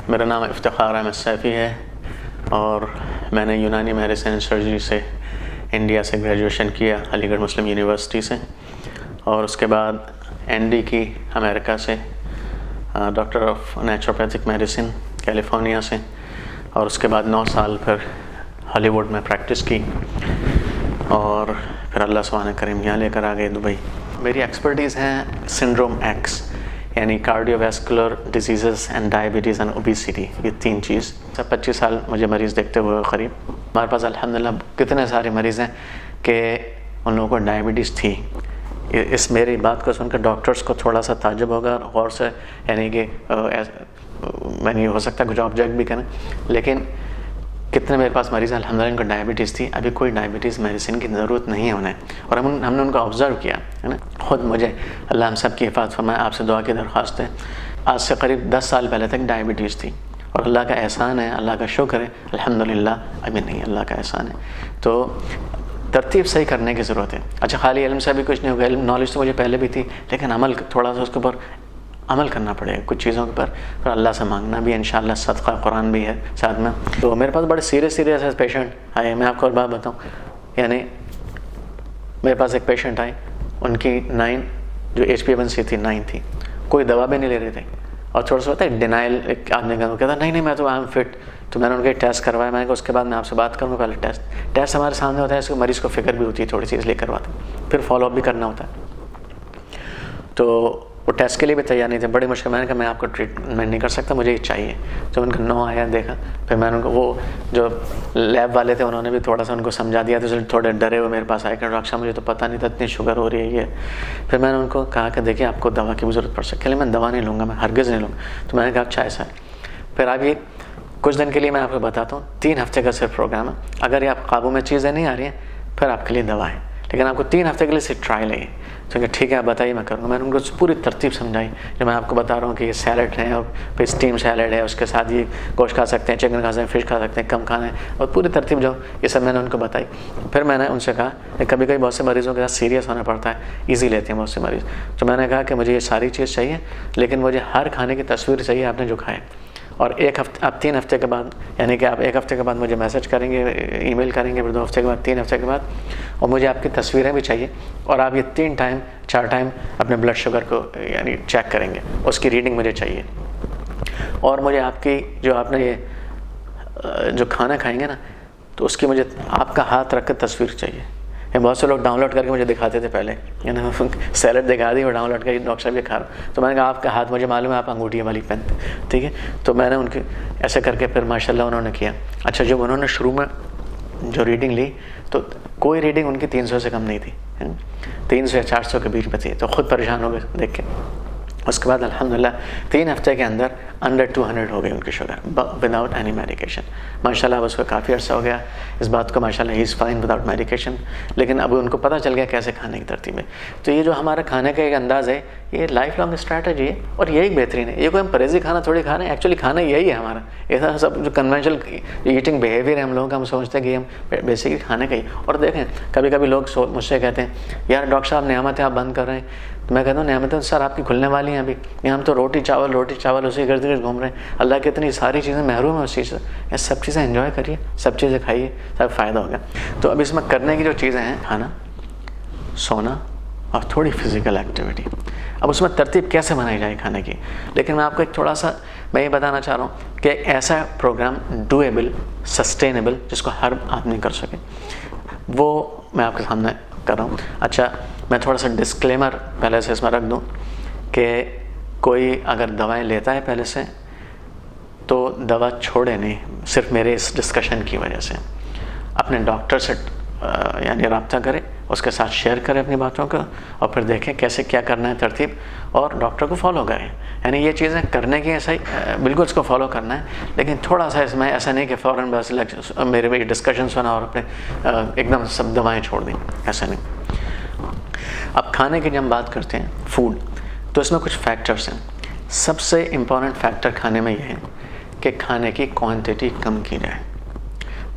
मेरा नाम इफ्तिखार अहमद सैफ़ी है और मैंने यूनानी मेडिसिन एंड सर्जरी से इंडिया से ग्रेजुएशन किया, अलीगढ़ मुस्लिम यूनिवर्सिटी से, और उसके बाद एनडी की अमेरिका से, doctor of naturopathic medicine California से, और उसके बाद 9 साल फिर हॉलीवुड में प्रैक्टिस की और फिर अल्लाह सुब्हान करीम यहाँ लेकर आ गए दुबई। मेरी एक्सपर्टीज़ हैं सिंड्रोम एक्स, यानी cardiovascular disease and diabetes and obesity, ये 3 चीज़। 25 साल मुझे मरीज़ देखते हुए करीब। हमारे पास अल्हम्दुलिल्लाह कितने सारे मरीज़ हैं कि उन लोगों को डायबिटीज़ थी। इस मेरी बात को सुनकर डॉक्टर्स को थोड़ा सा ताज्जुब होगा और से, यानी कि मैंने हो सकता है कुछ ऑब्जेक्ट भी करें, लेकिन कितने मेरे पास मरीज़ हैं अल्हम्दुलिल्लाह इनको डायबिटीज़ थी। अभी कोई डायबिटीज़ मेडिसिन की ज़रूरत नहीं है उन्हें, और हमने उनको ऑब्ज़र्व किया है ना। ख़ुद मुझे अल्लाह हम सब की हिफाज़त फरमाए, आपसे दुआ की दरख्वास्त है। आज से करीब 10 साल पहले तक डायबिटीज़ थी और अल्लाह का एहसान है, अल्लाह का शुक्र है, अल्हम्दुलिल्लाह अभी नहीं, अल्लाह का एहसान है। तो तरतीब सही करने की ज़रूरत है। अच्छा, खाली इल्म से भी कुछ नहीं होगा, इल्म नॉलेज तो मुझे पहले भी थी, लेकिन अमल थोड़ा सा उसके ऊपर अमल करना पड़ेगा कुछ चीज़ों के ऊपर, और अल्लाह से मांगना भी है, इंशाअल्लाह सदका कुरान भी है साथ में। तो मेरे पास बड़े सीरियस पेशेंट आए। मैं आपको और बात बताऊँ, यानी मेरे पास एक पेशेंट आए, उनकी 9 जो HbA1c थी 9 थी, कोई दवा भी नहीं ले रहे थे, और थोड़ा सा होता है डिनाइल, एक आदमी का कहता नहीं मैं तो आई एम फिट। तो मैंने उनके टेस्ट करवाया, मैंने कहा उसके बाद मैं आपसे बात करूँगा। पहले टेस्ट हमारे सामने होता है, इसको मरीज़ को फिक्र भी होती है थोड़ी सी, इसलिए करवाते हैं, फिर फॉलोअप भी करना होता है। तो वो टेस्ट के लिए भी तैयार नहीं थे, बड़ी मुश्किल। मैंने कहा मैं आपको ट्रीटमेंट नहीं कर सकता, मुझे ये चाहिए। तो उनका 9 आया, देखा, फिर मैंने उनको, वो जो लैब वाले थे उन्होंने भी थोड़ा सा उनको समझा दिया, तो थोड़े डरे हुए मेरे पास आए कि डॉक्टर साहब मुझे तो पता नहीं था इतनी शुगर हो रही है ये। फिर मैंने उनको कहा कि देखिए आपको दवा की भी ज़रूरत पड़ सकती है। मैं दवा नहीं लूँगा, मैं हरगिज़ नहीं लूँगा। तो मैंने कहा अच्छा ऐसा है। फिर अभी कुछ दिन के लिए मैं आपको बताता हूँ, 3 हफ्ते का सिर्फ प्रोग्राम है। अगर ये आप काबू में चीज़ें नहीं आ रही हैं, फिर आपके लिए दवा है, लेकिन आपको 3 हफ्ते के लिए सिर्फ ट्रायल है। तो ठीक है आप बताइए, मैं करूँगा। मैंने उनको पूरी तरतीब समझाई, जो मैं आपको बता रहा हूँ कि ये सैलड है और फिर स्टीम सैलड है, उसके साथ ये गोश्त खा सकते हैं, चिकन खा सकते हैं, फिश खा सकते हैं, कम खाना है, और पूरी तरतीब जो ये सब मैंने उनको बताई। फिर मैंने उनसे कहा कि कभी कभी बहुत से मरीज़ों के साथ सीरियस होना पड़ता है, ईजी लेते हैं बहुत से मरीज़। तो मैंने कहा कि मुझे ये सारी चीज़ चाहिए, लेकिन मुझे हर खाने की तस्वीर चाहिए आपने जो खाए, और 1 हफ्ते, आप 3 हफ्ते के बाद, यानी कि आप 1 हफ्ते के बाद मुझे मैसेज करेंगे, ईमेल करेंगे, फिर 2 हफ्ते के बाद, 3 हफ्ते के बाद, और मुझे आपकी तस्वीरें भी चाहिए, और आप ये 4 टाइम अपने ब्लड शुगर को यानी चेक करेंगे, उसकी रीडिंग मुझे चाहिए। और मुझे आपकी जो आपने ये जो खाना खाएंगे ना, तो उसकी मुझे आपका हाथ रख कर तस्वीर चाहिए। ये बहुत से लोग डाउनलोड करके मुझे दिखाते थे पहले, यानी सैलड दिखा दी और डाउनलोड करके डॉक्टर साहब ये खा रहा। तो मैंने कहा आपका हाथ मुझे मालूम है, आप अंगूठी वाली पहनते, ठीक है। तो मैंने उनके ऐसे करके फिर माशाल्लाह उन्होंने किया। अच्छा, जब उन्होंने शुरू में जो रीडिंग ली, तो कोई रीडिंग उनकी 300 से कम नहीं थी, 300 या 400 के बीच में थी। तो ख़ुद परेशान हो गए देख के। उसके बाद अल्हम्दुलिल्लाह 3 हफ्ते के अंदर अंडर 200 हो गई उनकी शुगर, विदाउट एनी मेडिकेशन। माशाल्लाह उसको काफ़ी अर्सा हो गया इस बात को, माशाल्लाह he is fine without medication. लेकिन अब उनको पता चल गया कैसे खाने की तरतीब है। तो ये जो हमारा खाने का एक अंदाज़ है, ये लाइफ लॉन्ग स्ट्रैटेजी है, और यही बेहतरीन है। ये कोई हम परहेज़ी खाना थोड़ी खा रहे हैं, एक्चुअली खाना यही है हमारा। ऐसा सब जो कन्वेंशनल ईटिंग बिहेवियर है हम लोगों का, हम सोचते हैं कि हम बेसिकली खाने का ही। और देखें कभी कभी लोग मुझसे कहते हैं यार डॉक्टर साहब नेमत है आप बंद कर रहे हैं। तो मैं कहता हूँ नेमतें सर आपकी खुलने वाली हैं अभी, यहाँ हम तो रोटी चावल उसी गर्द गर्द घूम रहे हैं। अल्लाह की इतनी सारी चीज़ें महरूम है उस चीज़ से। ये सब चीज़ें एंजॉय करिए, सब चीज़ें खाइए, सब फ़ायदा होगा। तो अब इसमें करने की जो चीज़ें हैं, खाना, सोना और थोड़ी फिज़िकल एक्टिविटी। अब उसमें तरतीब कैसे बनाई जाए खाने की, लेकिन मैं आपको एक थोड़ा सा मैं ये बताना चाह रहा हूँ कि ऐसा प्रोग्राम डूएबल, सस्टेनेबल, जिसको हर आदमी कर सके, वो मैं आपके सामने कर रहा हूँ। अच्छा, मैं थोड़ा सा डिस्क्लेमर पहले से इसमें रख दूँ कि कोई अगर दवाएं लेता है पहले से, तो दवा छोड़े नहीं सिर्फ मेरे इस डिस्कशन की वजह से। अपने डॉक्टर से यानी रब्ता करें, उसके साथ शेयर करें अपनी बातों को, और फिर देखें कैसे क्या करना है तरतीब, और डॉक्टर को फॉलो करें। यानी ये चीज़ें करने की ऐसा ही बिल्कुल इसको फॉलो करना है, लेकिन थोड़ा सा इसमें ऐसा नहीं कि फ़ौरन बस मेरे भी डिस्कशन सुना और अपने एकदम सब दवाएँ छोड़ दी, ऐसा नहीं। अब खाने की जब हम बात करते हैं फूड, तो इसमें कुछ फैक्टर्स हैं। सबसे इम्पॉर्टेंट फैक्टर खाने में ये है कि खाने की क्वांटिटी कम की जाए।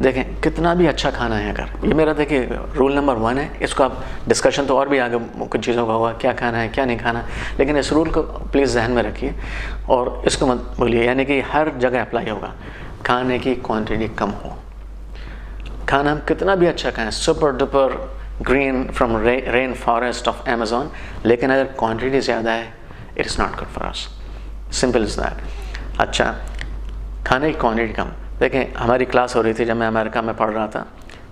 देखें कितना भी अच्छा खाना है, अगर ये मेरा देखिए रूल नंबर 1 है, इसको आप डिस्कशन तो और भी आगे कुछ चीज़ों का होगा, क्या खाना है क्या नहीं खाना, लेकिन इस रूल को प्लीज़ जहन में रखिए और इसको मत बोलिए, यानी कि हर जगह अप्लाई होगा। खाने की क्वांटिटी कम हो, खाना हम कितना भी अच्छा खाएं, super duper green from rain forest of Amazon, लेकिन अगर क्वांटिटी ज़्यादा है it is not good for us, simple is that. अच्छा, खाने की क्वांटिटी कम। देखें हमारी क्लास हो रही थी जब मैं अमेरिका में पढ़ रहा था,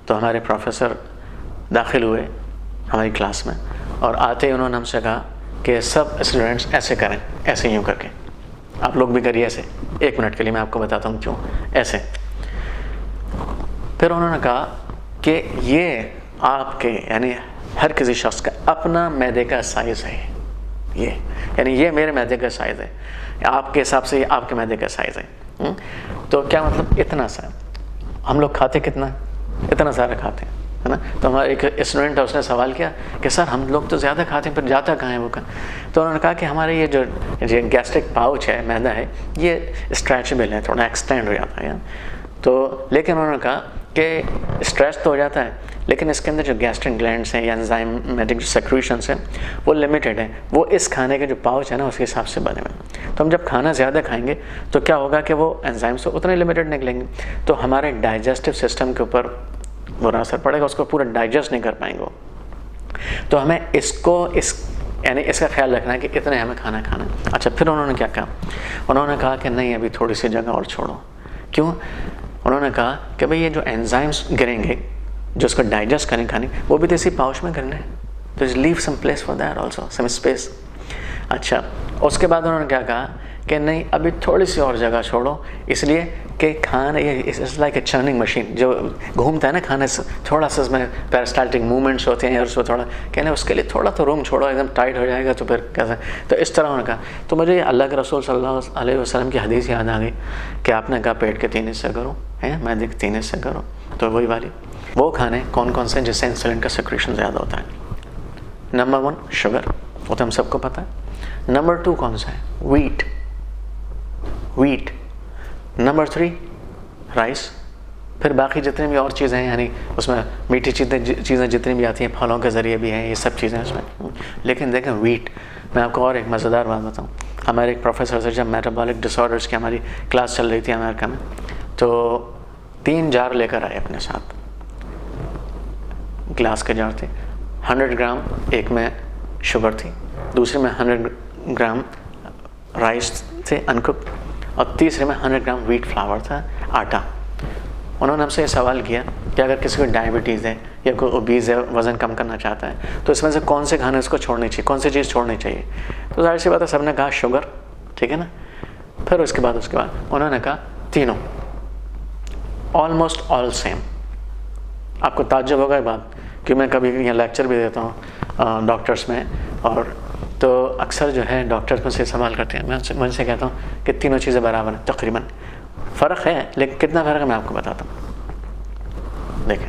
तो हमारे प्रोफेसर दाखिल हुए हमारी क्लास में और आते ही उन्होंने हमसे कहा कि सब स्टूडेंट्स ऐसे करें, ऐसे यूँ करके, आप लोग भी करिए ऐसे। 1 मिनट के लिए मैं आपको बताता हूँ क्यों ऐसे। फिर उन्होंने कहा कि ये आपके यानी हर किसी शख्स का अपना मैदे का साइज़ है, ये यानी ये मेरे मैदे का साइज़ है, आपके हिसाब से ये आपके मैदे का साइज़ है। तो क्या मतलब, इतना सा हम लोग खाते कितना, इतना सारा खाते हैं, है ना। तो हमारा एक स्टूडेंट है, उसने सवाल किया कि सर हम लोग तो ज़्यादा खाते हैं, पर जाता कहाँ है वो का। तो उन्होंने कहा कि हमारे ये जो गैस्ट्रिक पाउच है, मैदा है, ये स्ट्रेचेबल है, थोड़ा एक्सटेंड हो जाता है। तो लेकिन उन्होंने कहा कि स्ट्रेच तो हो जाता है, लेकिन इसके अंदर जो गैस्ट्रिक ग्लैंड्स हैं या एंजाइमेटिक जो सेक्रेशंस हैं वो लिमिटेड है, वो इस खाने के जो पाउच है ना उसके हिसाब से बने हुए। तो हम जब खाना ज़्यादा खाएंगे तो क्या होगा कि वो एंजाइम्स तो उतने लिमिटेड निकलेंगे, तो हमारे डाइजेस्टिव सिस्टम के ऊपर बुरा असर पड़ेगा, उसको पूरा डाइजेस्ट नहीं कर पाएंगे। तो हमें यानी इसका ख्याल रखना है कि इतने हमें खाना खाना। अच्छा, फिर उन्होंने क्या कहा, उन्होंने कहा कि नहीं अभी थोड़ी सी जगह और छोड़ो। क्यों? उन्होंने कहा कि भाई ये जो एंजाइम्स गिरेंगे जो उसको डाइजेस्ट करें खाने, वो भी तो इसी पाउच में करने हैं, तो leave some place for that also, some space. अच्छा, उसके बाद उन्होंने क्या कहा कि नहीं अभी थोड़ी सी और जगह छोड़ो, इसलिए कि खाना ये it's like a churning machine, जो घूमता है ना खाने से, थोड़ा सा उसमें पेरिस्टाल्टिक मूवमेंट्स होते हैं और उसको थोड़ा कहने उसके लिए थोड़ा तो रूम छोड़ो, एकदम टाइट हो जाएगा तो फिर कैसे। तो इस तरह उन्होंने कहा। तो मुझे अल्लाह के रसूल सल्लल्लाहु अलैहि वसल्लम की हदीस याद आ गई कि आपने कहा पेट के 3 हिस्से करो, है मैदे के 3 हिस्से करो। तो वही वाली वो खाने कौन कौन से जिससे इंसुलिन का सिक्रेशन ज़्यादा होता है। नंबर 1 शुगर, वो तो हम सबको पता है। नंबर 2 कौन सा है? वीट। Number 3 rice. फिर बाकी जितनी भी और चीज़ें हैं, यानी उसमें मीठी चीज़ें जितनी भी आती हैं, फलों के ज़रिए भी हैं, ये सब चीज़ें उसमें। लेकिन देखें वीट, मैं आपको और एक मज़ेदार बात बताऊँ। हमारे एक प्रोफेसर से जब मेटाबॉलिक डिसऑर्डर्स की हमारी क्लास चल रही थी अमेरिका में, तो 3 जार लेकर आए अपने साथ, ग्लास के जार थे। 100 ग्राम एक में शुगर थी, दूसरे में 100 ग्राम राइस थे अनकुक्ड, और तीसरे में 100 ग्राम व्हीट फ्लावर था, आटा। उन्होंने हमसे ये सवाल किया कि अगर किसी को डायबिटीज़ है या कोई ओबीज़ है, वज़न कम करना चाहता है, तो इसमें से कौन से खाने उसको छोड़ने चाहिए, कौन सी चीज़ छोड़नी चाहिए? तो जाहिर सी बात है सबने कहा शुगर, ठीक है ना। फिर उसके बाद उन्होंने कहा तीनों, ऑलमोस्ट ऑल सेम। आपको ताज्जुब होगा ये बात कि मैं कभी यहाँ लेक्चर भी देता हूँ डॉक्टर्स में, और तो अक्सर जो है डॉक्टर्स मुझसे सवाल करते हैं, मैं उनसे कहता हूँ कि तीनों चीज़ें बराबर हैं तकरीबन। फ़र्क है, लेकिन कितना फ़र्क है मैं आपको बताता हूँ। देखें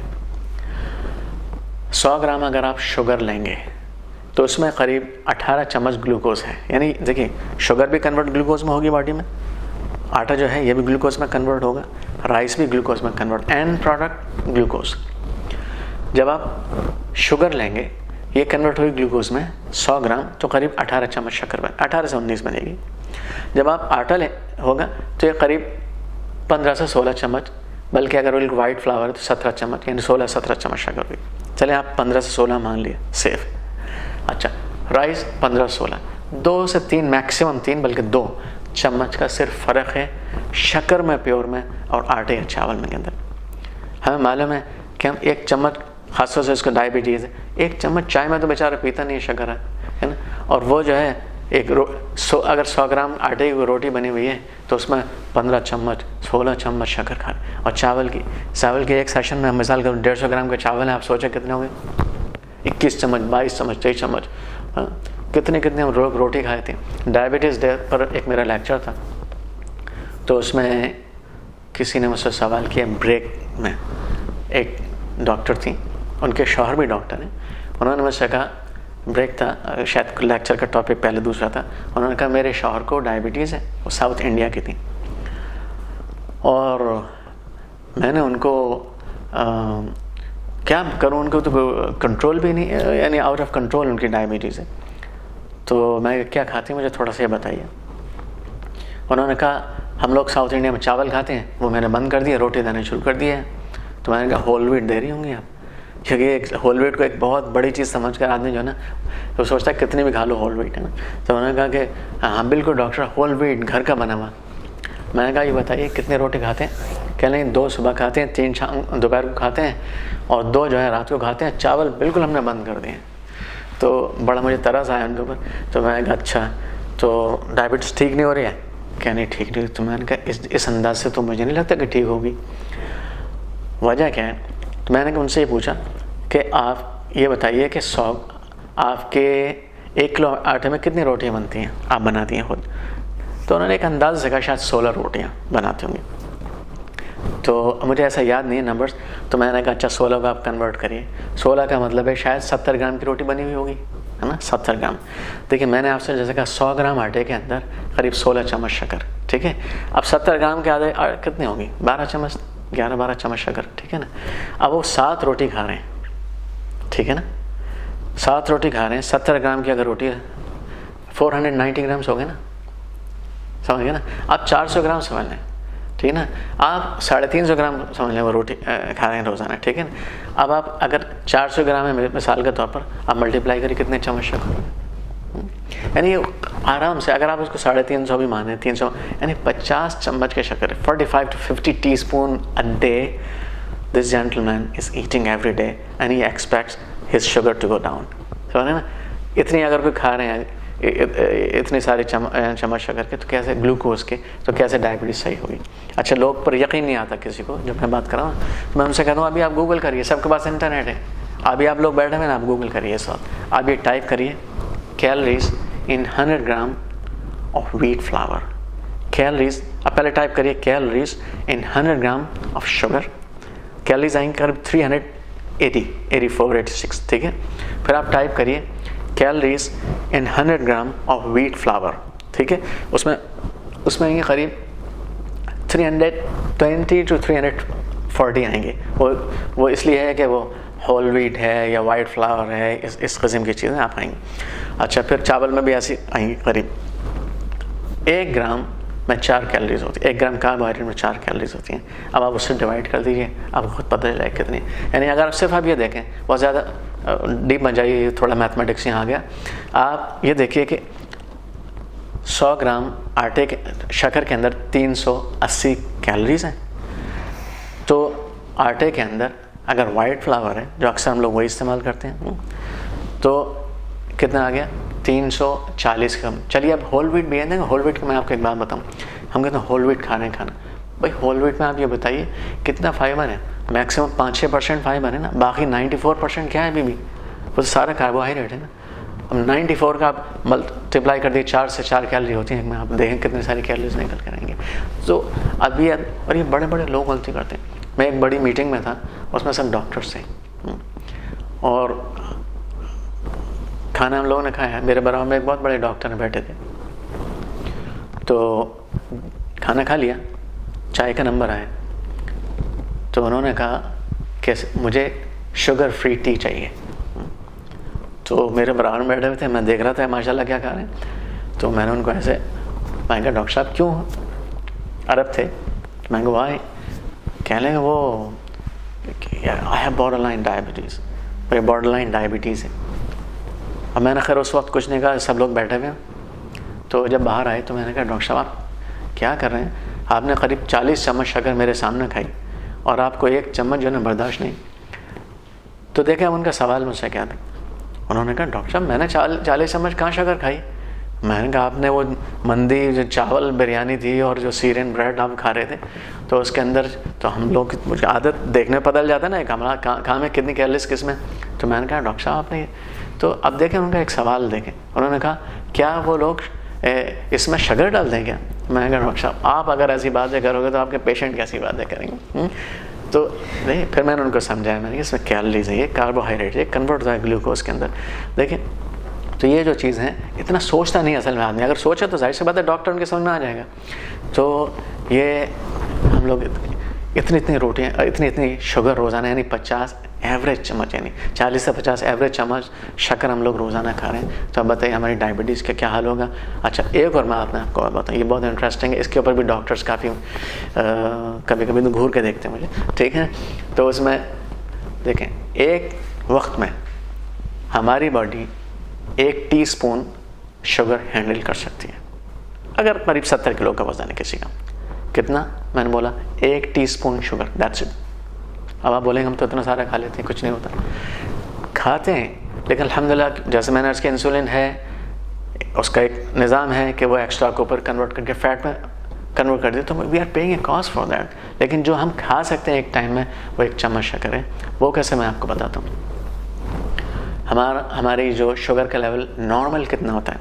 100 ग्राम अगर आप शुगर लेंगे तो उसमें करीब 18 चम्मच ग्लूकोज है। यानी देखिए शुगर भी कन्वर्ट ग्लूकोज में होगी बॉडी में, आटा जो है ये भी ग्लूकोज में कन्वर्ट होगा, राइस भी ग्लूकोज में कन्वर्ट, एंड प्रोडक्ट ग्लूकोज। जब आप शुगर लेंगे ये कन्वर्ट होगी ग्लूकोज में 100 ग्राम, तो करीब 18 चम्मच शक्कर 18 से 19 बनेगी। जब आप आटा होगा तो ये करीब 15 से 16 चम्मच, बल्कि अगर वो वाइट फ्लावर है तो 17 चम्मच, यानी 16-17 चम्मच शक्कर हुई। चले आप 15 से 16 मान लिए, सेफ। अच्छा, राइस 15-16, 2 से 3 मैक्सिमम 3 बल्कि 2 चम्मच का सिर्फ फ़र्क है शक्कर में प्योर में और आटे या चावल में के अंदर। हमें मालूम है कि हम 1 चम्मच, खासतौर से इसको डायबिटीज़ है, 1 चम्मच चाय में तो बेचारा पीता नहीं है, शक्कर है ना। और वो जो है अगर 100 ग्राम आटे की रोटी बनी हुई है तो उसमें 15 चम्मच 16 चम्मच शक्कर खा। और चावल की एक सेशन में हम मिसाल करूँ 150 ग्राम के चावल है, आप सोचें कितने होंगे? 21 चम्मच, 22 चम्मच, 23 चम्मच, कितने हम रोटी खाए थे। डायबिटीज़ डे पर एक मेरा लेक्चर था, तो उसमें किसी ने मुझसे सवाल किया, ब्रेक में एक डॉक्टर थी, उनके शौहर भी डॉक्टर हैं। उन्होंने मुझसे कहा, ब्रेक था, शायद लेक्चर का टॉपिक पहले दूसरा था, उन्होंने कहा मेरे शौहर को डायबिटीज़ है, वो साउथ इंडिया की थी, और मैंने उनको क्या करूँ, उनको तो कंट्रोल भी नहीं, यानी आउट ऑफ कंट्रोल उनकी डायबिटीज़ है। तो मैं क्या खाती हूँ मुझे थोड़ा सा ये बताइए। उन्होंने कहा हम लोग साउथ इंडिया में चावल खाते हैं, वो मैंने बंद कर दिया, रोटी देना शुरू कर दिया है। तो मैंने कहा होल व्हीट दे रही होंगी आप, क्योंकि एक होल व्हीट को एक बहुत बड़ी चीज़ समझ कर आदमी जो है ना तो सोचता है कितनी भी खा लो होल व्हीट, है ना। तो उन्होंने कहा कि हाँ बिल्कुल डॉक्टर, होल व्हीट घर का बना हुआ। मैंने कहा ये बताइए कितनी रोटी खाते हैं? कह लें 2 सुबह खाते हैं, 3 शाम दोपहर को खाते हैं और 2 जो है रात को खाते हैं। चावल बिल्कुल हमने बंद कर दिए। तो बड़ा मुझे तरस आया उनके ऊपर। तो मैंने कहा अच्छा, तो डायबिटीज़ ठीक नहीं हो रही है? क्या नहीं ठीक नहीं? तो मैंने कहा इस अंदाज से तो मुझे नहीं लगता कि ठीक होगी, वजह क्या है? तो मैंने उनसे ये पूछा कि आप ये बताइए कि आपके 1 किलो आटे में कितनी रोटियां बनती हैं, आप बनाती हैं खुद? तो उन्होंने एक अंदाज़ से कहा शायद 16 रोटियां बनाती होंगी। तो मुझे ऐसा याद नहीं है नंबर्स। तो मैंने कहा अच्छा 16 को आप कन्वर्ट करिए। 16 का मतलब है शायद 70 ग्राम की रोटी बनी हुई होगी, है ना, 70 ग्राम। देखिए मैंने आपसे जैसे कहा 100 ग्राम आटे के अंदर करीब 16 चम्मच शक्कर, ठीक है। अब 70 ग्राम के आधे कितने होंगी? 12 चम्मच, 11-12 चम्मच शक्कर, ठीक है ना। अब वो 7 रोटी खा रहे हैं, ठीक है ना, 7 रोटी खा रहे हैं। 70 ग्राम की अगर रोटी है 490 ग्राम्स हो गए ना, समझ गए ना। आप 400 ग्राम समझ लें, ठीक है ना। आप 350 ग्राम समझ लें वो रोटी खा रहे हैं रोज़ाना, ठीक है ना। अब आप अगर 400 ग्राम है मिसाल के तौर पर, आप मल्टीप्लाई करिए कितने चम्मच शक्कर, यानी आराम से अगर आप उसको 350 भी माने, 300 यानी 50 चम्मच के शक्कर, 45 to 50 teaspoon a day this gentleman is eating every day and he expects his sugar to go down. समझ ना, इतनी अगर कोई खा रहे हैं इतनी सारी चम्मच शक्कर के, तो कैसे ग्लूकोज के, तो कैसे डायबिटीज़ सही होगी। अच्छा, लोग पर यकीन नहीं आता किसी को जब मैं बात कर रहा हूँ, मैं उनसे कहता हूँ अभी आप गूगल करिए, सबके पास इंटरनेट है, अभी आप लोग बैठे हुए ना, आप गूगल करिए सब, आप ये टाइप करिए calories in 100 gram of wheat flour. Calories आप पहले टाइप करिए calories in 100 gram of sugar, calories आएंगे करीब 384-86, ठीक है। फिर आप टाइप करिए calories in 100 gram of wheat flour, ठीक है। उसमें आएंगे करीब 320 to 340 आएंगे। वो इसलिए है कि वो होल व्हीट है या वाइट फ्लावर है, इस किस्म की चीज़ें आप आएंगी। अच्छा, फिर चावल में भी ऐसी आएंगी करीब 1 ग्राम में 4 कैलोरीज होती है, 1 ग्राम कार्बोहाइड्रेट में 4 कैलोरीज होती हैं। अब आप उससे डिवाइड कर दीजिए, आपको खुद पता चलेगा कितनी। यानी अगर सिर्फ आप ये देखें, बहुत ज़्यादा डीप में जाइए, थोड़ा मैथमेटिक्स यहाँ आ गया। आप ये देखिए कि 100 ग्राम आटे के शक्कर के अंदर 380 कैलोरीज हैं। तो आटे के अंदर अगर वाइट फ्लावर है, जो अक्सर हम लोग वही इस्तेमाल करते हैं, तो कितना आ गया 340 ग्राम। चलिए अब होल व्हीट भी है ना, होल व्हीट का मैं आपको एक बात बताऊँ, हम कहते हैं होल व्हीट खाना भाई होल व्हीट में आप ये बताइए कितना फाइबर है? मैक्सिमम 5-6% फाइबर है ना, बाकी 94% क्या है? भी वो सारा कार्बोहाइड्रेट है ना। अब 94 का आप मल्टीप्लाई कर दिए, 4 से 4 कैलोरी होती हैं, आप देखें कितनी सारी कैलोरीज निकल कर आएंगे। तो अभी और ये बड़े बड़े लोग गलती करते हैं। मैं एक बड़ी मीटिंग में था, उसमें सब डॉक्टर्स थे और खाना हम लोगों ने खाया। मेरे बराबर में एक बहुत बड़े डॉक्टर बैठे थे, तो खाना खा लिया, चाय का नंबर आया, तो उन्होंने कहा कि मुझे शुगर फ्री टी चाहिए। तो मेरे बराबर में बैठे हुए थे, मैं देख रहा था माशाल्लाह क्या खा रहे हैं। तो मैंने उनको ऐसे, मैंने कहा डॉक्टर साहब क्यों? अरब थे। मैंने कहा वाई? कह लेंगे वो आई हैव बॉर्डरलाइन डायबिटीज़, मेरे बॉर्डरलाइन डायबिटीज़ है। अब मैंने खैर उस वक्त कुछ नहीं कहा, सब लोग बैठे हुए। तो जब बाहर आए तो मैंने कहा डॉक्टर साहब आप क्या कर रहे हैं? आपने करीब 40 चम्मच शक्कर मेरे सामने खाई और आपको 1 चम्मच जो है ना बर्दाश्त नहीं। तो देखें अब उनका सवाल मुझसे क्या था। उन्होंने कहा डॉक्टर साहब मैंने 40 चम्मच कहाँ शक्कर खाई? मैंने कहा आपने वो मंदी जो चावल बिरयानी थी और जो सीरियन ब्रेड आप खा रहे थे, तो उसके अंदर तो हम लोग मुझे आदत देखने बदल जाता है ना, एक हमारा कहाँ में कितनी कैलोरीज किस में। तो मैंने कहा डॉक्टर साहब आपने, तो अब देखें उनका एक सवाल देखें। उन्होंने कहा क्या वो लोग इसमें शुगर डाल दें क्या? मैंने कहा डॉक्टर साहब आप अगर ऐसी बातें करोगे तो आपके पेशेंट कैसी बातें करेंगे? तो नहीं, फिर मैंने उनको समझाया, मैंने कहा इसमें कैलोरीज है, ये कार्बोहाइड्रेट है, कन्वर्ट होता है ग्लूकोज के अंदर। देखें तो ये जो चीज़ है इतना सोचता नहीं असल में आदमी, अगर सोचा तो जाहिर सी बात है डॉक्टर उनके समझ में आ जाएगा। तो ये हम लोग इतनी इतनी रोटियाँ, इतनी इतनी शुगर रोज़ाना, यानी 50 एवरेज चम्मच, यानी 40 से 50 एवरेज चम्मच शक्कर हम लोग रोज़ाना खा रहे हैं। तो अब बताइए हमारी डायबिटीज़ का क्या हाल होगा। अच्छा, एक और मैं आपको बताऊँ, ये बहुत इंटरेस्टिंग है, इसके ऊपर भी डॉक्टर्स काफ़ी कभी कभी तो घूर के देखते हैं मुझे, ठीक है। तो उसमें देखें, एक वक्त में हमारी बॉडी 1 टीस्पून शुगर हैंडल कर सकती है, अगर करीब 70 किलो का वजन है किसी का। कितना? मैंने बोला 1 टीस्पून शुगर, दैट्स इट। अब आप बोलेंगे हम तो इतना सारा खा लेते हैं, कुछ नहीं होता। खाते हैं, लेकिन अल्हम्दुलिल्लाह जैसे मैंने उसके इंसुलिन है, उसका एक निज़ाम है कि वो एक्स्ट्रा को ऊपर कन्वर्ट करके फैट में कन्वर्ट कर दे, तो we are paying a cost for that. लेकिन जो हम खा सकते हैं एक टाइम में, वो 1 चम्मच शक्कर है। वो कैसे, मैं आपको बताता हूँ। हमारी जो शुगर का लेवल नॉर्मल कितना होता है,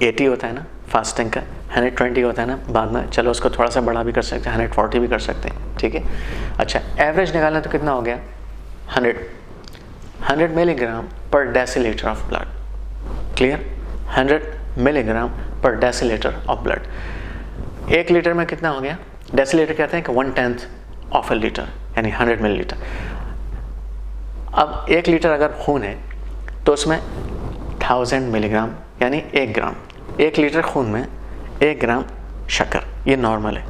80 होता है ना फास्टिंग का, 120 होता है ना बाद में, चलो उसको थोड़ा सा बड़ा भी कर सकते हैं, 140 भी कर सकते हैं, ठीक है। अच्छा, एवरेज निकालना तो कितना हो गया, 100 मिलीग्राम पर decilitre of blood, clear. 100 milligram पर डेसीलीटर ऑफ ब्लड। 1 लीटर में कितना हो गया, डेसीलीटर कहते हैं कि 1/10 ऑफ ए लीटर, यानी 100 मिलीलीटर। अब 1 लीटर अगर खून है तो उसमें 1000 मिलीग्राम, यानी 1 ग्राम, 1 लीटर खून में 1 ग्राम शक्कर, ये नॉर्मल है।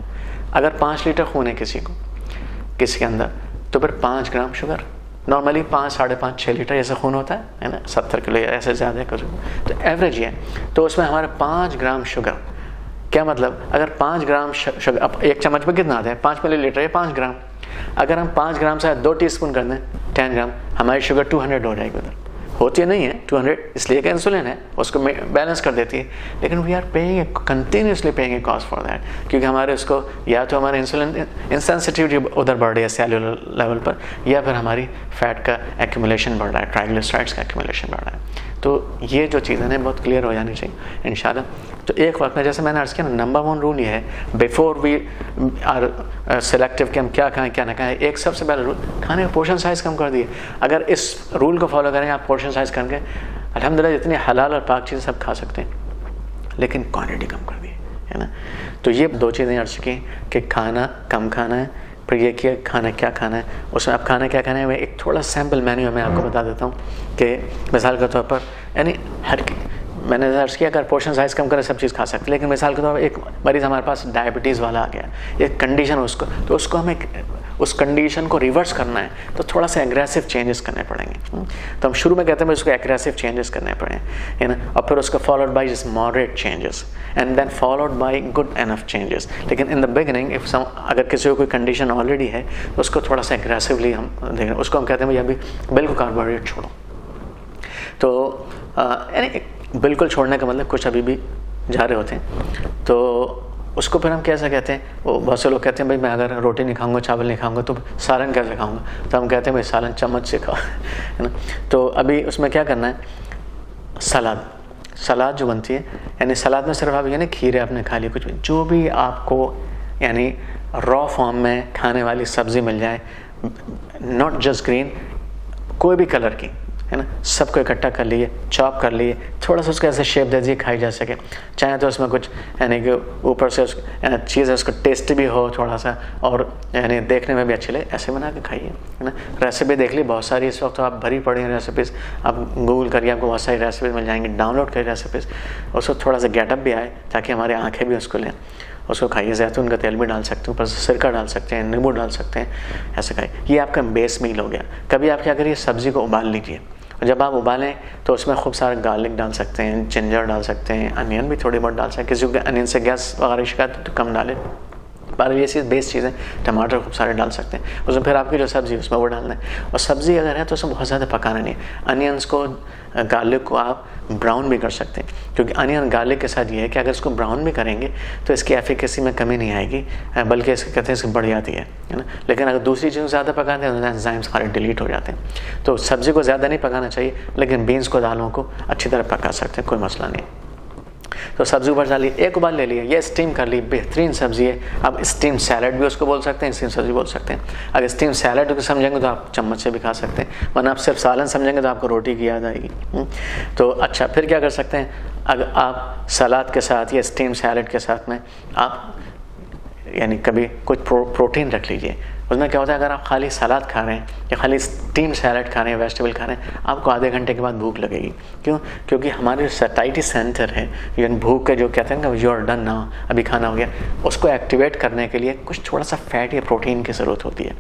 अगर 5 लीटर खून है किसी के अंदर, तो फिर 5 ग्राम शुगर। नॉर्मली 5, 5.5, 6 लीटर ऐसा खून होता है ना, 70 किलो या ऐसे ज़्यादा है कुछ, तो एवरेज ये है। तो उसमें हमारे 5 ग्राम शुगर, क्या मतलब, अगर 5 ग्राम शुगर, अब 1 चम्मच में कितना आता है, 5 मिलीलीटर या 5 ग्राम। अगर हम 5 ग्राम से 2 टीस्पून कर दें, 10 ग्राम, हमारी शुगर 200 हो जाएगी। उधर होती नहीं है 200, इसलिए कि इंसुलिन है, उसको बैलेंस कर देती है। लेकिन we are paying continuously paying a cost for that, क्योंकि हमारे उसको या तो हमारे इंसुलिन इंसेंसिटिविटी उधर बढ़ रही है सेल्यूलर लेवल पर, या फिर हमारी फैट का एक्यूमुलेशन बढ़ रहा है, ट्राइग्लिसराइड्स का एक्यूमुलेशन बढ़ रहा है। तो ये जो चीज़ें हैं बहुत क्लियर हो जानी चाहिए इंशाल्लाह। तो एक वक्त में, जैसे मैंने अर्ज़ किया ना, नंबर 1 रूल ये है, बिफोर वी आर सिलेक्टिव कि हम क्या खाएं क्या ना खाएं, एक सबसे पहला रूल, खाने का पोर्शन साइज़ कम कर दिए। अगर इस रूल को फॉलो करें आप, पोर्शन साइज़ करके अल्हम्दुलिल्लाह जितनी हलाल और पाक चीज़ें सब खा सकते हैं, लेकिन क्वांटिटी कम कर दी है ना। तो ये 2 चीज़ें अर्ज़ की कि खाना कम खाना है, फिर ये कि खाना क्या खाना है। उसमें अब खाना क्या खाना है, मैं एक थोड़ा सैम्पल मेन्यू मैं आपको बता देता हूँ कि मिसाल के तौर पर, यानी मैंने अर्ज़ किया अगर पोर्शन साइज़ कम करे सब चीज़ खा सकते, लेकिन मिसाल के तौर पर एक मरीज़ हमारे पास डायबिटीज़ वाला आ गया, एक कंडीशन उसको, तो उसको हमें उस कंडीशन को रिवर्स करना है, तो थोड़ा सा एग्रेसिव चेंजेस करने पड़ेंगे। तो हम शुरू में कहते हैं उसको एग्रेसिव चेंजेस करने पड़े, है ना, और फिर उसको followed by just moderate changes and then followed by good enough changes. लेकिन इन द बिगिनिंग अगर किसी को कोई कंडीशन ऑलरेडी है, तो उसको थोड़ा सा एग्रेसिवली हम देख रहे हैं, उसको हम कहते हैं भाई अभी बिल्कुल कार्बोहाइड्रेट छोड़ो। तो यानी बिल्कुल छोड़ने का मतलब कुछ अभी भी जा रहे होते हैं, तो उसको फिर हम कैसे कहते हैं, वो बहुत से लोग कहते हैं भाई मैं अगर रोटी नहीं खाऊंगा, चावल नहीं खाऊंगा, तो सालन कैसे खाऊंगा, तो हम कहते हैं भाई सालन चम्मच से खाओ, है ना। तो अभी उसमें क्या करना है, सलाद जो बनती है, यानी सलाद में सिर्फ आप यानी खीरे आपने खा ली, कुछ भी जो भी आपको यानी रॉ फॉर्म में खाने वाली सब्ज़ी मिल जाए, नॉट जस्ट ग्रीन, कोई भी कलर की, है ना, सबको इकट्ठा कर लिए, चॉप कर लिए, थोड़ा सा उसको ऐसे शेप दे दिए खाई जा सके। चाहे तो उसमें कुछ यानी कि ऊपर से चीज़ है उसको टेस्ट भी हो थोड़ा सा, और यानी देखने में भी अच्छी लगे, ऐसे बना के खाइए, है ना। रेसिपी देख ली बहुत सारी, इस वक्त तो आप भरी पड़ी हैं रेसिपीज़, आप गूगल करिए आपको बहुत सारी रेसिपीज़ मिल जाएंगी, डाउनलोड करिए रेसिपीज़, उसको थोड़ा सा गेटअप भी आए ताकि हमारी आँखें भी उसको लें, उसको खाइए। जैतून का तेल भी डाल सकते हैं, ऊपर से सिरका डाल सकते हैं, नींबू डाल सकते हैं, ऐसे खाइए। ये आपका बेस मील हो गया। कभी आप क्या करिए, सब्ज़ी को उबाल लीजिए, और जब आप उबालें तो उसमें खूब सारा गार्लिक डाल सकते हैं, जिंजर डाल सकते हैं, अनियन भी थोड़ी बहुत डाल सकते हैं, किसी को अनियन से गैस वगैरह शिकायत तो कम डालें, पर ये चीज़ बेस चीज़ें, टमाटर खूब सारे डाल सकते हैं। उसमें फिर आपकी जो सब्ज़ी उसमें वो डालना है, और सब्ज़ी अगर है तो उसमें बहुत ज़्यादा पकाना नहीं है। अनियंस को, गार्लिक को आप ब्राउन भी कर सकते हैं, क्योंकि अनियन गार्लिक के साथ ये है कि अगर इसको ब्राउन भी करेंगे तो इसकी एफिकेसी में कमी नहीं आएगी, बल्कि इसके कहते हैं इसकी बढ़ जाती है ना। लेकिन अगर दूसरी चीज़ ज़्यादा पकाते हैं तो एंजाइम्स सारे डिलीट हो जाते हैं। तो सब्ज़ी को ज़्यादा नहीं पकाना चाहिए, लेकिन बीन्स को, दालों को अच्छी तरह पका सकते हैं, कोई मसला नहीं। तो सब्ज़ी ऊपर डाली, एक उबाल ले लिया, ये स्टीम कर ली, बेहतरीन सब्ज़ी है। अब स्टीम सैलड भी उसको बोल सकते हैं, स्टीम सब्ज़ी बोल सकते हैं। अगर स्टीम सैलड को समझेंगे तो आप चम्मच से भी खा सकते हैं, वरना आप सिर्फ सालन समझेंगे तो आपको रोटी की याद आएगी। तो अच्छा, फिर क्या कर सकते हैं, अगर आप सलाद के साथ या स्टीम सैलड के साथ में आप यानी कभी कुछ प्रोटीन रख लीजिए। उसमें क्या होता है, अगर आप खाली सलाद खा रहे हैं या खाली स्टीम सैलड खा रहे हैं, वेजिटेबल खा रहे हैं, आपको आधे घंटे के बाद भूख लगेगी। क्यों? क्योंकि हमारे सैटिस्फाइड सेंटर है, यानी भूख का जो कहते हैं ना, यू आर डन नाउ, अभी खाना हो गया, उसको एक्टिवेट करने के लिए कुछ थोड़ा सा फैट या प्रोटीन की ज़रूरत होती है।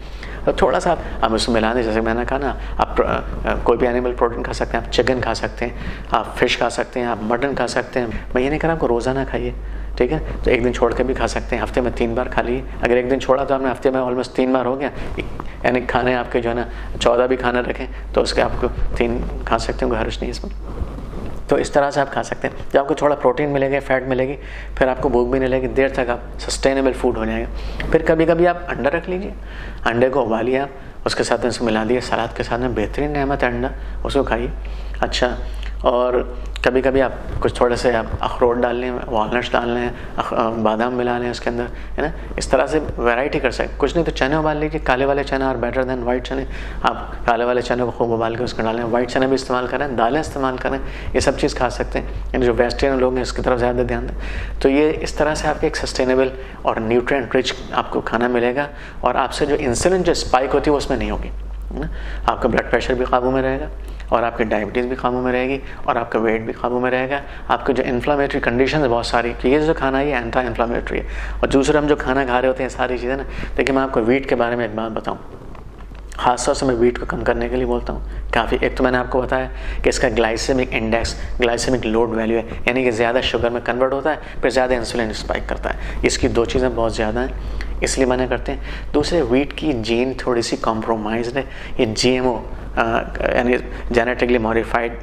तो थोड़ा सा आप उसमें मिला दें, जैसे मैंने कहा ना, आप कोई भी एनिमल प्रोटीन खा सकते हैं, आप चिकन खा सकते हैं, आप फिश खा सकते हैं, आप मटन खा सकते हैं। मैं ये नहीं कह रहा आपको रोज़ाना खाइए, ठीक है, तो एक दिन छोड़ के भी खा सकते हैं, हफ्ते में 3 बार खा लीजिए। अगर एक दिन छोड़ा तो आपने हफ्ते में ऑलमोस्ट 3 बार हो गया, यानी खाने आपके जो है ना 14 भी खाना रखें तो उसके आपको 3 खा सकते हैं, हर्ज नहीं इसमें। तो इस तरह से आप खा सकते हैं। जब आपको थोड़ा प्रोटीन मिलेगा, फैट मिलेगी, फिर आपको भूख भी नहीं लगेगी, देर तक आप सस्टेनेबल फूड हो जाएगा। फिर कभी कभी आप अंडा रख लीजिए, अंडे को उबालिए आप, उसके साथ में इसको मिला दिए सलाद के साथ में, बेहतरीन नेमत है अंडा, उसको खाइए। अच्छा, और कभी कभी आप कुछ थोड़े से आप अखरोट डाल लें, वॉलनट्स डाल लें, बादाम मिला लें उसके अंदर, है ना, इस तरह से वैरायटी कर सकते। कुछ नहीं तो चने उबाल लीजिए, काले वाले चने और बेटर देन वाइट चने। आप काले वाले चने को खूब उबाल के उसको डालें, वाइट चने भी इस्तेमाल करें, दालें इस्तेमाल करें, ये सब चीज़ खा सकते हैं। यानी जो वेजिटेरियन लोग हैं इसकी तरफ ज़्यादा ध्यान दें। तो ये इस तरह से आपके एक सस्टेनेबल और न्यूट्रिएंट रिच आपको खाना मिलेगा, और आपसे जो इंसुलिन जो स्पाइक होती है वो उसमें नहीं होगी, है ना। आपका ब्लड प्रेशर भी काबू में रहेगा, और आपकी डायबिटीज़ भी काबू में रहेगी, और आपका वेट भी काबू में रहेगा। आपके जो इन्फ्लामेटरी कंडीशन है बहुत सारी, कि ये जो खाना है ये एंटी इन्फ्लामेटरी है। और दूसरा हम जो खाना खा रहे होते हैं सारी चीज़ें ना, देखिए मैं आपको वीट के बारे में एक बात बताऊँ, ख़ास तौर से मैं वीट को कम करने के लिए बोलता हूँ काफ़ी। एक तो मैंने आपको बताया कि इसका glycaemic index, glycaemic load value है, यानी कि ज़्यादा शुगर में कन्वर्ट होता है, फिर ज़्यादा इंसुलिन स्पाइक करता है। इसकी 2 चीज़ें बहुत ज़्यादा हैं, इसलिए मना करते हैं। दूसरे, वीट की जीन थोड़ी सी कॉम्प्रोमाइज़ है, ये GMO यानी जेनेटिकली मॉडिफाइड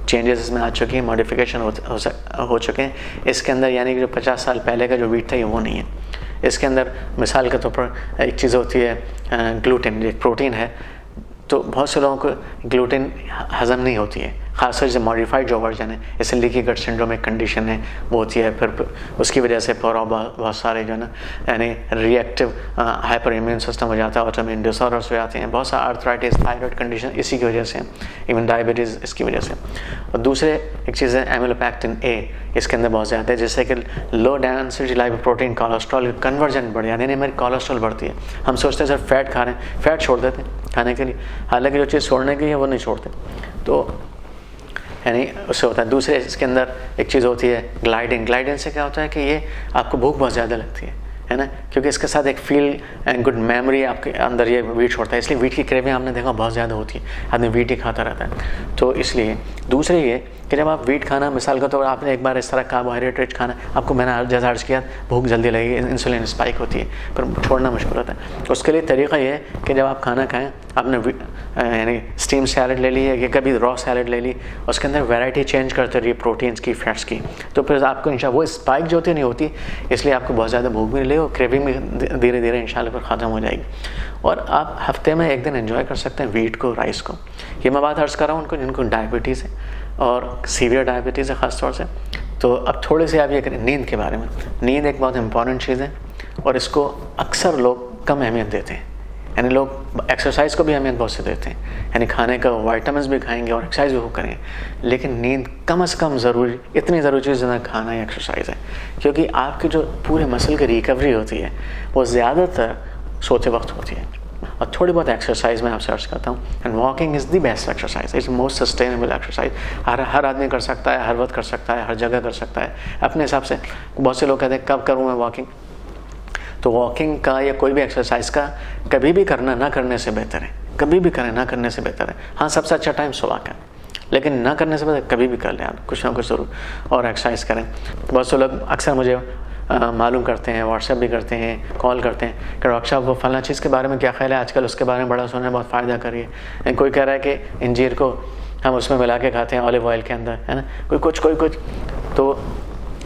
चेंजेस इसमें आ चुके हैं, मॉडिफिकेशन हो चुके हैं इसके अंदर, यानी कि जो 50 साल पहले का जो वीट था ये वो नहीं है। इसके अंदर मिसाल के तौर पर एक चीज़ होती है ग्लूटेन, एक प्रोटीन है, तो बहुत से लोगों को ग्लूटेन हज़म नहीं होती है, खासकर से मॉडिफाइड जो वर्जन है, जैसे लीकी गट सिंड्रोम एक कंडीशन है वो होती है, फिर उसकी वजह से बहुत सारे जो है ना, यानी रिएक्टिव हाइपर इम्यून सिस्टम हो जाता है, ऑटोइम्यून डिसऑर्डर्स हो जाते हैं, बहुत सारा आर्थराइटिस, थायराइड कंडीशन इसी की वजह से, इवन डायबिटीज़ इसकी वजह से। और दूसरे एक चीज़ है एमिलोपेक्टिन A, इसके अंदर बहुत ज़्यादा है, जिससे कि low density lipoprotein cholesterol conversion बढ़ जाती है, यानी हमारी कोलेस्ट्रॉल बढ़ती है। हम सोचते हैं सर फैट खा रहे हैं, फैट छोड़ देते हैं खाने के लिए, हालांकि जो चीज़ छोड़ने की है वो नहीं छोड़ते, तो यानी उससे होता है। दूसरे इसके अंदर एक चीज़ होती है ग्लाइडिन। ग्लाइडिन से क्या होता है कि ये आपको भूख बहुत ज़्यादा लगती है ना, क्योंकि इसके साथ एक फील एंड गुड मेमोरी आपके अंदर ये वीट छोड़ता है, इसलिए वीट की क्रेविंग आपने देखा बहुत ज़्यादा होती है, आदमी वीट ही खाता रहता है। तो इसलिए दूसरे ये कि जब आप वीट खाना, मिसाल का तौर आपने एक बार इस तरह कार्बोहाइड्रेट रिच खाना, आपको मैंने जैसा अर्ज किया भूख जल्दी लगेगी, इंसुलिन स्पाइक होती है, पर छोड़ना मुश्किल होता है। उसके लिए तरीका ये है कि जब आप खाना खाएं, आपने यानी स्टीम सैलड ले ली या कभी रॉ सैलड ले ली, उसके अंदर वैरायटी चेंज करते रहिए प्रोटीन्स की, फैट्स की, तो फिर आपको इंशाल्लाह वो स्पाइक जो होती नहीं होती, इसलिए आपको बहुत ज़्यादा भूख भी नहीं लगेगी, क्रेविंग भी धीरे धीरे इंशाल्लाह फिर ख़त्म हो जाएगी। और आप हफ्ते में एक दिन एंजॉय कर सकते हैं वीट को, राइस को। ये मैं बात अर्ज़ कर रहा हूँ उनको जिनको डायबिटीज़ है और सीवियर डायबिटीज़ है ख़ास तौर से। तो अब थोड़े से आप ये करें नींद के बारे में। नींद एक बहुत इंपॉर्टेंट चीज़ है और इसको अक्सर लोग कम अहमियत देते हैं, यानी लोग एक्सरसाइज को भी अहमियत बहुत से देते हैं, यानी खाने का वाइटामिन भी खाएंगे और एक्सरसाइज भी खूब करेंगे, लेकिन नींद कम से कम ज़रूरी, इतनी ज़रूरी चीज़ जितना खाना या एक्सरसाइज है, क्योंकि आपकी जो पूरे मसल की रिकवरी होती है वो ज़्यादातर सोते वक्त होती है। और थोड़ी बहुत एक्सरसाइज मैं आपसे अर्ज करता हूँ, and walking is the best exercise, is most sustainable exercise. हर आदमी कर सकता है, हर वक्त कर सकता है, हर जगह कर सकता है अपने हिसाब से। बहुत से लोग कहते हैं कब करूँ मैं वॉकिंग, तो वॉकिंग का या कोई भी एक्सरसाइज का कभी भी करना ना करने से बेहतर है, कभी भी करें ना करने से बेहतर है। हाँ, सबसे अच्छा टाइम सुबह का, लेकिन ना करने से बेहतर कभी भी कर लें आप कुछ ना कुछ ज़रूर, और एक्सरसाइज करें। बहुत से लोग अक्सर मुझे मालूम करते हैं, व्हाट्सएप भी करते हैं, कॉल करते हैं कि डॉक्टर साहब वो फलां चीज़ के बारे में क्या ख्याल है, आजकल उसके बारे में बड़ा सुना है, बहुत फ़ायदा करिए। कोई कह रहा है कि इंजीर को हम उसमें मिला के खाते हैं ऑलिव ऑयल के अंदर, है ना, कोई कुछ। तो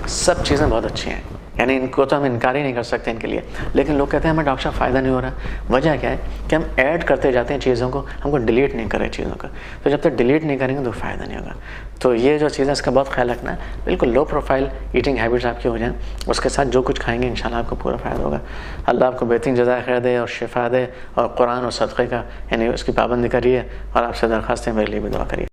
सब चीज़ें बहुत अच्छी हैं, यानी इनको तो हम इनकार ही नहीं कर सकते इनके लिए, लेकिन लोग कहते हैं हमें डॉक्टर साहब फ़ायदा नहीं हो रहा। वजह क्या है कि हम ऐड करते जाते हैं चीज़ों को, हमको डिलीट नहीं करें चीज़ों का। तो जब तक डिलीट नहीं करेंगे तो फ़ायदा नहीं होगा। तो ये जो चीज़ है इसका बहुत ख्याल रखना है, बिल्कुल लो प्रोफाइल ईटिंग हैबिट्स आपकी हो जाएं, उसके साथ जो कुछ खाएंगे इंशाल्लाह आपको पूरा फ़ायदा होगा। अल्लाह आपको बेहतरीन जज़ा खैर दे और शिफा दे, और कुरान और सदक़े का यानी उसकी पाबंदी करिए, और आपसे दरख्वास्त है मेरे लिए भी दुआ करिए।